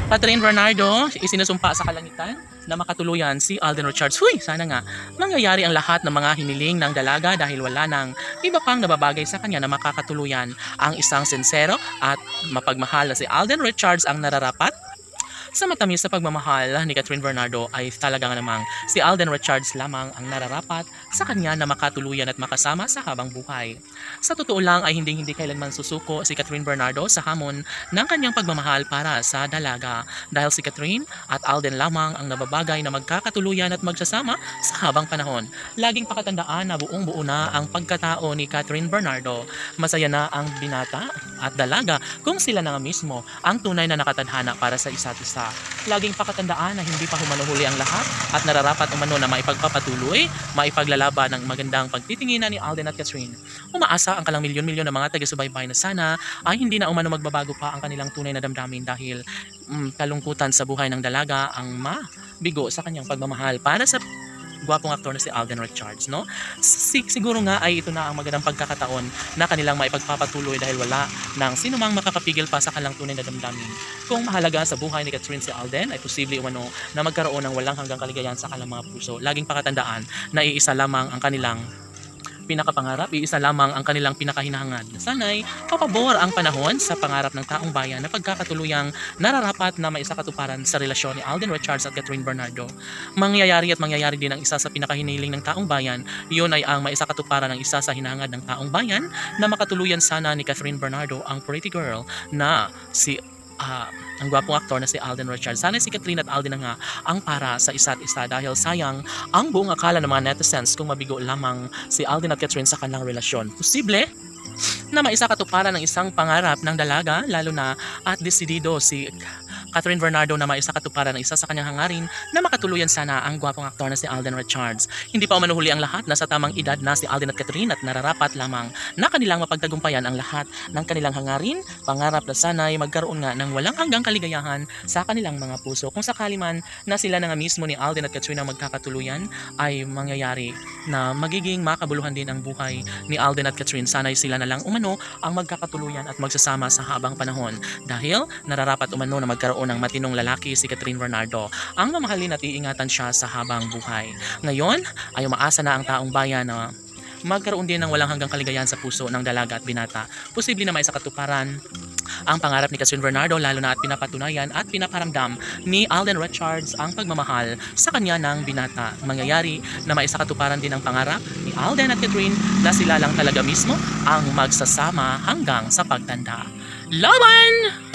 Catherine Bernardo, isinusumpa sa kalangitan na makatuluyan si Alden Richards. Huy, sana nga mangyayari ang lahat ng mga hiniling ng dalaga dahil wala nang iba pang nababagay sa kanya na makakatuluyan. Ang isang sincero at mapagmahal na si Alden Richards ang nararapat sa matamis sa pagmamahal ni Catherine Bernardo ay talagang namang si Alden Richards lamang ang nararapat sa kanya na makatuluyan at makasama sa habang buhay. Sa totoo lang ay hindi kailanman susuko si Catherine Bernardo sa hamon ng kanyang pagmamahal para sa dalaga dahil si Catherine at Alden lamang ang nababagay na magkakatuluyan at magsasama sa habang panahon. Laging pakatandaan na buong-buo na ang pagkatao ni Catherine Bernardo. Masaya na ang binata at dalaga kung sila na nga mismo ang tunay na nakatadhana para sa isa't isa. Laging pakatandaan na hindi pa humanuhuli ang lahat at nararapat umano na maipagpapatuloy, maipaglalaban ng magandang pagtitinginan ni Alden at Catherine. Umaasa ang kalang milyon-milyon na mga taga-subaybay na sana ay hindi na umano magbabago pa ang kanilang tunay na damdamin dahil kalungkutan sa buhay ng dalaga ang mabigo sa kanyang pagmamahal para sa gwapong aktor na si Alden Richards, no? Siguro nga ay ito na ang magandang pagkakataon na kanilang maipagpapatuloy dahil wala nang sino mang makakapigil pa sa kanilang tunay na damdamin. Kung mahalaga sa buhay ni Catherine si Alden ay posible umano na magkaroon ng walang hanggang kaligayahan sa kanilang mga puso. Laging pakatandaan na iisa lamang ang kanilang pinakapangarap, iisa lamang ang kanilang pinakahinahangad. Sana'y papabor ang panahon sa pangarap ng taong bayan na pagkakatuluyang nararapat na maisakatuparan sa relasyon ni Alden Richards at Catherine Bernardo. Mangyayari din ang isa sa pinakahiniling ng taong bayan. Iyon ay ang maisakatuparan ng isa sa hinahangad ng taong bayan na makatuluyan sana ni Catherine Bernardo ang pretty girl na si ang gwapong aktor na si Alden Richards. Sana si Catherine at Alden na nga ang para sa isa't isa dahil sayang ang buong akala ng mga netizens kung mabigo lamang si Alden at Catherine sa kanilang relasyon. Posible na maisakatuparan ng isang pangarap ng dalaga lalo na at desidido si Catherine Bernardo na maisakatuparan ng isa sa kanyang hangarin na makatuluyan sana ang gwapong aktor na si Alden Richards. Hindi pa manuhuli ang lahat, nasa tamang edad na si Alden at Catherine at nararapat lamang na kanilang mapagtagumpayan ang lahat ng kanilang hangarin, pangarap na sana'y magkaroon nga ng walang hanggang kaligayahan sa kanilang mga puso. Kung sakali man na sila na nga mismo ni Alden at Catherine ang magkakatuluyan ay mangyayari na magiging makabuluhan din ang buhay ni Alden at Catherine. Sana'y sila na lang umano ang magkakatuluyan at magsasama sa habang panahon dahil nararapat umano na magkaroon ng matinong lalaki si Catherine Bernardo ang mamahalin at iingatan siya sa habang buhay. Ngayon ay umaasa na ang taong bayan na magkaroon din ng walang hanggang kaligayahan sa puso ng dalaga at binata. Posible na maisakatuparan ang pangarap ni Catherine Bernardo lalo na at pinapatunayan at pinaparamdam ni Alden Richards ang pagmamahal sa kanya ng binata. Mangyayari na maisakatuparan din ang pangarap ni Alden at Catherine na sila lang talaga mismo ang magsasama hanggang sa pagtanda. Laban!